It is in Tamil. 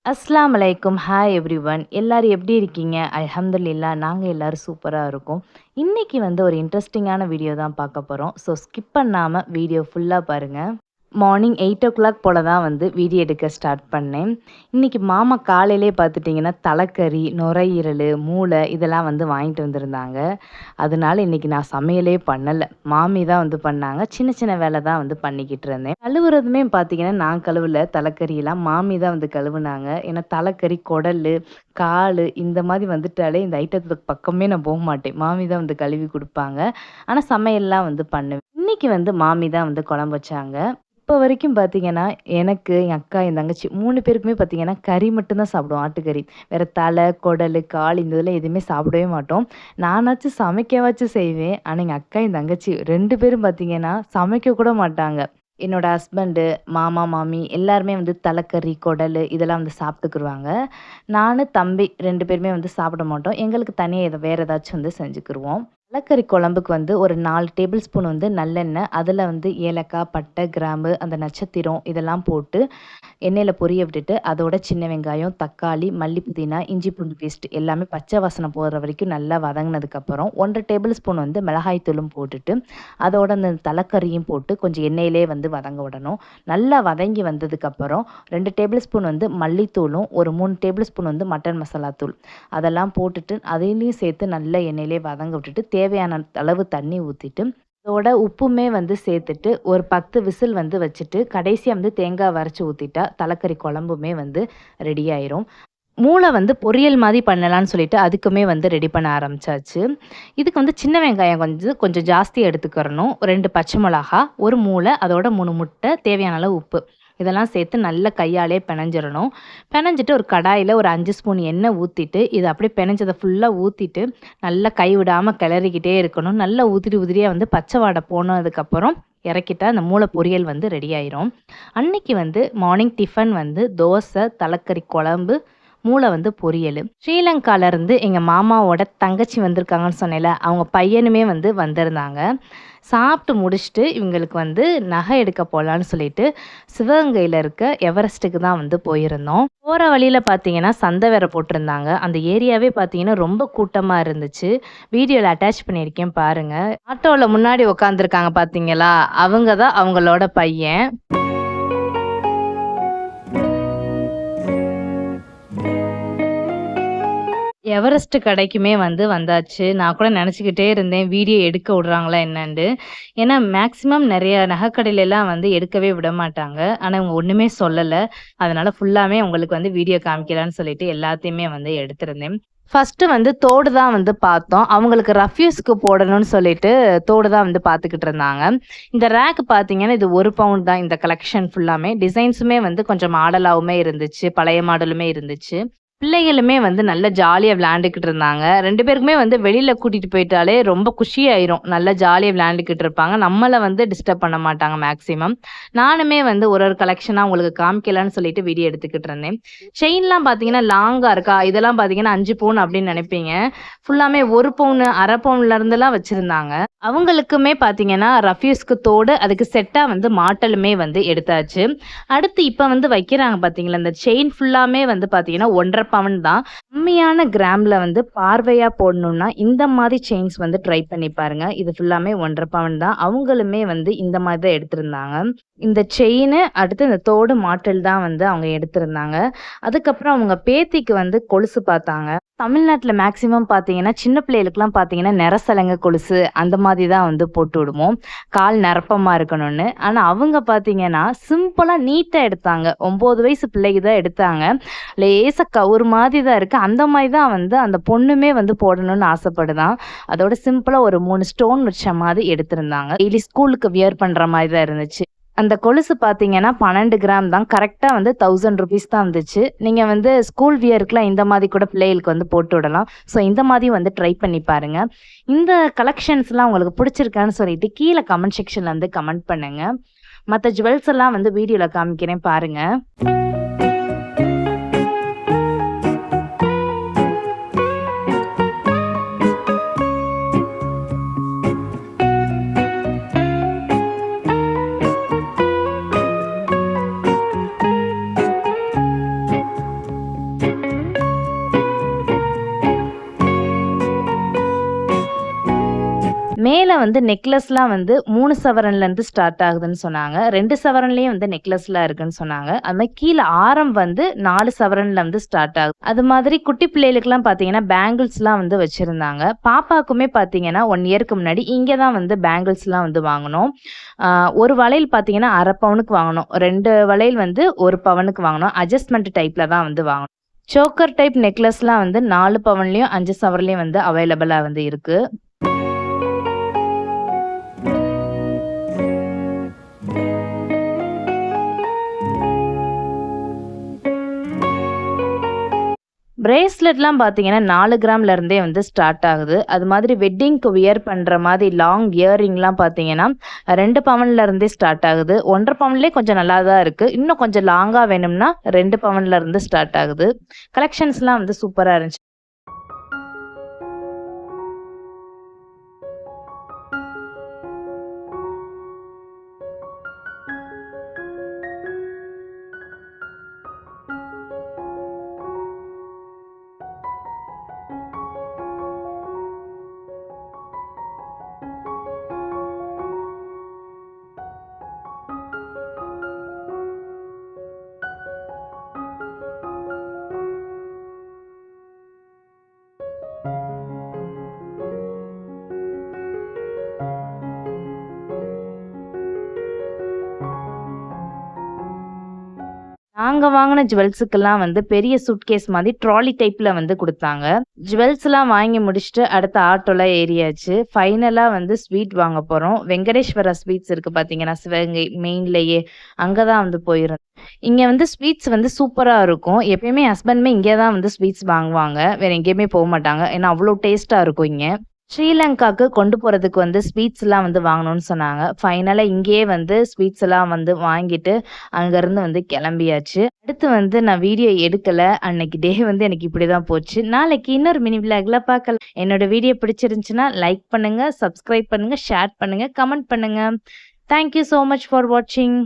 அஸ்ஸலாமு அலைக்கும். Hi everyone. எல்லாரும் எப்படி இருக்கீங்க? அல்ஹம்துலில்லாஹ் நாங்க எல்லாரும் சூப்பரா இருக்கோம். இன்னைக்கு வந்து ஒரு இன்ட்ரஸ்டிங்கான வீடியோ தான் பார்க்க போறோம். ஸோ ஸ்கிப் பண்ணாம வீடியோ ஃபுல்லா பாருங்க. மார்னிங் 8:00 போல தான் வந்து வீடியோ எடுக்க ஸ்டார்ட் பண்ணேன். இன்னைக்கு மாமா காலையிலே பார்த்துட்டிங்கன்னா, தலைக்கறி, நுரையீரலு, மூளை இதெல்லாம் வந்து வாங்கிட்டு வந்திருந்தாங்க. அதனால இன்னைக்கு நான் சமையலே பண்ணல. மாமி தான் வந்து பண்ணாங்க. சின்ன சின்ன வேலை தான் வந்து பண்ணிக்கிட்டு இருந்தேன். கழுவுறதுமே பார்த்தீங்கன்னா, நான் கழுவல தலைக்கறியெல்லாம். மாமி தான் வந்து கழுவுனாங்க. ஏன்னா தலைக்கறி, குடலு, காலு இந்த மாதிரி வந்துட்டாலே இந்த ஐட்டத்துக்கு பக்கமே நான் போக மாட்டேன். மாமி தான் வந்து கழுவி குடுப்பாங்க. ஆனா சமையல்லாம் வந்து பண்ணுவேன். இன்னைக்கு வந்து மாமி தான் வந்து குழம்பு வச்சாங்க. இப்போ வரைக்கும் பார்த்தீங்கன்னா, எனக்கு, என் அக்கா, என் தங்கச்சி 3 பேருக்குமே பார்த்தீங்கன்னா, கறி மட்டும் தான் சாப்பிடுவோம். ஆட்டுக்கறி. வேற தலை, குடலு, கால் இந்த இதெல்லாம் எதுவுமே சாப்பிடவே மாட்டோம். நானாச்சும் சமைக்கவாச்சும் செய்வேன். ஆனா, எங்க அக்கா, என் தங்கச்சி 2 பேரும் பார்த்தீங்கன்னா, சமைக்க கூட மாட்டாங்க. என்னோட ஹஸ்பண்டு, மாமா, மாமி எல்லாருமே வந்து தலைக்கறி, குடலு இதெல்லாம் வந்து சாப்பிட்டுக்குருவாங்க. நானு, தம்பி 2 பேருமே வந்து சாப்பிட மாட்டோம். எங்களுக்கு தனியா வேற ஏதாச்சும் வந்து செஞ்சுக்குருவோம். தலைக்கறி குழம்புக்கு வந்து ஒரு 4 டேபிள் ஸ்பூன் வந்து நல்லெண்ணெய், அதில வந்து ஏலக்காய், பட்டை, கிராம்பு, அந்த நட்சத்திரம் இதெல்லாம் போட்டு எண்ணெயில பொரிய விட்டுட்டு, அதோட சின்ன வெங்காயம், தக்காளி, மல்லி, புதினா, இஞ்சி பூண்டு பேஸ்ட் எல்லாமே பச்சை வாசனை போகிற வரைக்கும் நல்லா வதங்கினதுக்கப்புறம் 1 1/2 டேபிள் ஸ்பூன் வந்து மிளகாய் தூளும் போட்டுட்டு, அதோட அந்த தலைக்கறியும் போட்டு கொஞ்சம் எண்ணெயிலே வந்து வதங்க விடணும். நல்லா வதங்கி வந்ததுக்கப்புறம் 2 டேபிள் ஸ்பூன் வந்து மல்லித்தூளும், ஒரு 3 டேபிள் ஸ்பூன் வந்து மட்டன் மசாலா தூள் அதெல்லாம் போட்டுட்டு, அதையும் சேர்த்து நல்லா எண்ணெயிலே வதங்க விட்டுட்டு, தேவையான அளவு தண்ணி ஊத்திட்டு, அதோட உப்புமே வந்து சேர்த்துட்டு, ஒரு 10 விசில் வந்து வச்சுட்டு, கடைசியா வந்து தேங்காய் அரைச்சு ஊத்திட்டா, தலைக்கறி குழம்புமே வந்து ரெடி ஆயிரும். மூளை வந்து பொரியல் மாதிரி பண்ணலான்னு சொல்லிட்டு, அதுக்குமே வந்து ரெடி பண்ண ஆரம்பிச்சாச்சு. இதுக்கு வந்து சின்ன வெங்காயம் கொஞ்சம் ஜாஸ்தி எடுத்துக்கிறணும். 2 பச்சை மிளகா, 1 மூளை, அதோட 3 முட்டை, தேவையான அளவு உப்பு. இதெல்லாம் சேர்த்து நல்லா கையாலே பெனஞ்சிரணும். பெனஞ்சிட்டு ஒரு கடாயில ஒரு 5 ஸ்பூன் எண்ணெய் ஊத்திட்டு, இத அப்படியே பெனஞ்சத ஃபுல்லா ஊத்திட்டு, நல்லா கை விடாம கிளறிக்கிட்டே இருக்கணும். நல்லா உதிரியா வந்து பச்சை வாடை போனதுக்கப்புறம் இறக்கிட்டா, அந்த மூளை பொரியல் வந்து ரெடி ஆயிரும். அன்னைக்கு வந்து மார்னிங் டிஃபன் வந்து தோசை, தலைக்கறி குழம்பு, மூளை வந்து பொரியல். ஸ்ரீலங்காலேருந்து எங்கள் மாமாவோட தங்கச்சி வந்திருக்காங்கன்னு சொன்னேன்ல, அவங்க பையனுமே வந்து வந்திருந்தாங்க. சாப்பிட்டு முடிச்சுட்டு இவங்களுக்கு வந்து நகை எடுக்க போகலான்னு சொல்லிட்டு சிவகங்கையில் இருக்க எவரெஸ்ட்டுக்கு தான் வந்து போயிருந்தோம். போகிற வழியில் பார்த்தீங்கன்னா சந்தை வேற போட்டிருந்தாங்க. அந்த ஏரியாவே பார்த்தீங்கன்னா ரொம்ப கூட்டமாக இருந்துச்சு. வீடியோவில் அட்டாச் பண்ணியிருக்கேன் பாருங்க. ஆட்டோவில் முன்னாடி உட்காந்துருக்காங்க பார்த்தீங்களா, அவங்க தான் அவங்களோட பையன். எவரெஸ்ட் கடைக்குமே வந்து வந்தாச்சு. நான் கூட நெனச்சுக்கிட்டே இருந்தேன், வீடியோ எடுக்க விடுறாங்களா என்னன்ட்டு. ஏன்னா மேக்ஸிமம் நெறைய நகைக்கடையிலலாம் வந்து எடுக்கவே விட மாட்டாங்க. ஆனா இவங்க ஒண்ணுமே சொல்லல. அதனால ஃபுல்லாமே உங்களுக்கு வந்து வீடியோ காமிக்கலான்னு சொல்லிட்டு எல்லாத்தையுமே வந்து எடுத்திருந்தேன். ஃபர்ஸ்ட்டு வந்து தோடு தான் வந்து பார்த்தோம். அவங்களுக்கு ரஃப்யூஸ்க்கு போடணும்னு சொல்லிட்டு தோடு தான் வந்து பார்த்துக்கிட்டு இருந்தாங்க. இந்த ரேக் பார்த்தீங்கன்னா, இது 1 பவுண்ட் தான் இந்த கலெக்ஷன் ஃபுல்லாமே. டிசைன்ஸுமே வந்து கொஞ்சம் மாடலாவுமே இருந்துச்சு. பழைய மாடலுமே இருந்துச்சு. பிள்ளைகளுமே வந்து நல்லா ஜாலியா விளையாண்டுக்கிட்டு இருந்தாங்க. 2 பேருக்குமே வந்து வெளியில கூட்டிட்டு போயிட்டாலே ரொம்ப குஷியாயிரும். நல்லா ஜாலியா விளையாண்டுக்கிட்டு இருப்பாங்க. நம்மள வந்து டிஸ்டர்ப் பண்ண மாட்டாங்க மேக்ஸிமம். நானுமே வந்து ஒரு கலெக்ஷனா உங்களுக்கு காமிக்கலான்னு சொல்லிட்டு வீடியோ எடுத்துக்கிட்டு இருந்தேன். செயின்லாம் பார்த்தீங்கன்னா லாங்கா இருக்கா, இதெல்லாம் பார்த்தீங்கன்னா 5 பவுன் அப்படின்னு நினைப்பீங்க. ஃபுல்லாமே 1 பவுனு, 1/2 பவுன்ல இருந்துலாம் வச்சிருந்தாங்க. அவங்களுக்குமே பார்த்தீங்கன்னா ரஃப்யூஸ்க்கு தோடு, அதுக்கு செட்டா வந்து மாட்டலுமே வந்து எடுத்தாச்சு. அடுத்து இப்ப வந்து வைக்கிறாங்க பார்த்தீங்களா, இந்த செயின் ஃபுல்லாமே வந்து பார்த்தீங்கன்னா 1 1/2 பவுன் தான். கம்மியான கிராம்ல வந்து பார்வையா போடணும்னா, இந்த மாதிரி செயின்ஸ் வந்து ட்ரை பண்ணி பாருங்க. இது ஃபுல்லாமே 1 1/2 பவுன் தான். அவங்களுமே வந்து இந்த மாதிரி தான் எடுத்திருந்தாங்க. இந்த செயினு, அடுத்து இந்த தோடு, மாட்டல் தான் வந்து அவங்க எடுத்திருந்தாங்க. அதுக்கப்புறம் அவங்க பேத்திக்கு வந்து கொலுசு பார்த்தாங்க. தமிழ்நாட்டுல மேக்ஸிமம் பார்த்தீங்கன்னா, சின்ன பிள்ளைகளுக்குலாம் பார்த்தீங்கன்னா, நெரசலங்க கொலுசு அந்த மாதிரி தான் வந்து போட்டு விடுவோம். கால் நெரப்பமா இருக்கணும்னு. ஆனா அவங்க பார்த்தீங்கன்னா, சிம்பிளா நீட்டா எடுத்தாங்க. 9 வயசு பிள்ளைக்கு தான் எடுத்தாங்க. லேசா கவுறு மாதிரி தான் இருக்கு. அந்த மாதிரி தான் வந்து அந்த பொண்ணுமே வந்து போடணும்னு ஆசைப்படுதாம். அதோட சிம்பிளா ஒரு 3 ஸ்டோன் வச்ச மாதிரி எடுத்திருந்தாங்க. டெய்லி ஸ்கூலுக்கு வியர் பண்ற மாதிரி தான் இருந்துச்சு. அந்த கொலுசு பார்த்தீங்கன்னா 12 கிராம் தான். கரெக்ட்டா வந்து ₹1000 தான் வந்துச்சு. நீங்க வந்து ஸ்கூல் வியர்க்குலாம் இந்த மாதிரி கூட பிள்ளைகளுக்கு வந்து போட்டு விடலாம். ஸோ இந்த மாதிரியும் வந்து ட்ரை பண்ணி பாருங்க. இந்த கலெக்ஷன்ஸ்லாம் உங்களுக்கு பிடிச்சிருக்கான்னு சொல்லிட்டு கீழ கமெண்ட் செக்ஷன்ல வந்து கமெண்ட் பண்ணுங்க. மத்த ஜுவல்ஸ் எல்லாம் வந்து வீடியோல காமிக்கிறேன் பாருங்க. மேல வந்து நெக்லஸ்லாம் வந்து 3 சவரன்லேருந்து ஸ்டார்ட் ஆகுதுன்னு சொன்னாங்க. 2 சவரன்லேயும் வந்து நெக்லஸ்லாம் இருக்குன்னு சொன்னாங்க. அது மாரி கீழ ஆரம் வந்து 4 சவரன்ல வந்து ஸ்டார்ட் ஆகுது. அது மாதிரி குட்டி பிள்ளைகளுக்குலாம் பார்த்தீங்கன்னா, பேங்கிள்ஸ்லாம் வந்து வச்சிருந்தாங்க. பாப்பாக்குமே பார்த்தீங்கன்னா, 1 இயர்க்கு முன்னாடி இங்க தான் வந்து பேங்கிள்ஸ்லாம் வந்து வாங்குனோம். ஒரு வளையல் பார்த்தீங்கன்னா, 1/2 பவுனுக்கு வாங்குனோம். 2 வளையல் வந்து 1 பவனுக்கு வாங்குனோம். அட்ஜஸ்ட்மெண்ட் டைப்ல தான் வந்து வாங்குனோம். சோக்கர் டைப் நெக்லஸ்லாம் வந்து 4 பவன்லயும், 5 சவரன்லயும் வந்து அவைலபிளா வந்து இருக்கு. பிரேஸ்லெட்லாம் பார்த்தீங்கன்னா, 4 கிராம்ல இருந்தே வந்து ஸ்டார்ட் ஆகுது. அது மாதிரி வெட்டிங்க்கு வியர் பண்ற மாதிரி லாங் இயரிங்லாம் பார்த்தீங்கன்னா, 2 பவன்ல இருந்தே ஸ்டார்ட் ஆகுது. 1 1/2 பவன்லயே கொஞ்சம் நல்லா தான் இருக்கு. இன்னும் கொஞ்சம் லாங்கா வேணும்னா 2 பவன்ல இருந்து ஸ்டார்ட் ஆகுது. கலெக்ஷன்ஸ்லாம் வந்து சூப்பரா இருந்துச்சு. நாங்க வாங்குன ஜுவல்ஸுக்கெல்லாம் வந்து பெரிய சூட்கேஸ் மாதிரி ட்ராலி டைப்ல வந்து குடுத்தாங்க. ஜுவல்ஸ்லாம் வாங்கி முடிச்சுட்டு அடுத்த ஆட்டோல ஏறியாச்சு. ஃபைனலா வந்து ஸ்வீட் வாங்க போறோம். வெங்கடேஸ்வரா ஸ்வீட்ஸ் இருக்கு பார்த்தீங்கன்னா, சிவகங்கை மெயின்லயே. அங்க தான் வந்து போயிருந்தோம். இங்க வந்து ஸ்வீட்ஸ் வந்து சூப்பரா இருக்கும். எப்பயுமே ஹஸ்பண்டுமே இங்க தான் வந்து ஸ்வீட்ஸ் வாங்குவாங்க. வேற எங்கேயுமே போமாட்டாங்க. ஏன்னா அவ்ளோ டேஸ்ட்டா இருக்கும் இங்க. ஸ்ரீலங்காக்கு கொண்டு போறதுக்கு வந்து ஸ்வீட்ஸ்லாம் வந்து வாங்கணும்னு சொன்னாங்க. ஃபைனலா இங்கேயே வந்து ஸ்வீட்ஸ்லாம் வந்து வாங்கிட்டு, அங்கருந்து வந்து கெளம்பியாச்சு. அடுத்து வந்து நான் வீடியோ எடுக்கல. அன்னைக்கு டே வந்து எனக்கு இப்படிதான் போச்சு. நாளைக்கு இன்னொரு மினி விளாக்ல பார்க்கலாம். என்னோட வீடியோ பிடிச்சிருந்துச்சுன்னா, லைக் பண்ணுங்க, சப்ஸ்கிரைப் பண்ணுங்க, ஷேர் பண்ணுங்க, கமெண்ட் பண்ணுங்க. Thank you so much for வாட்சிங்.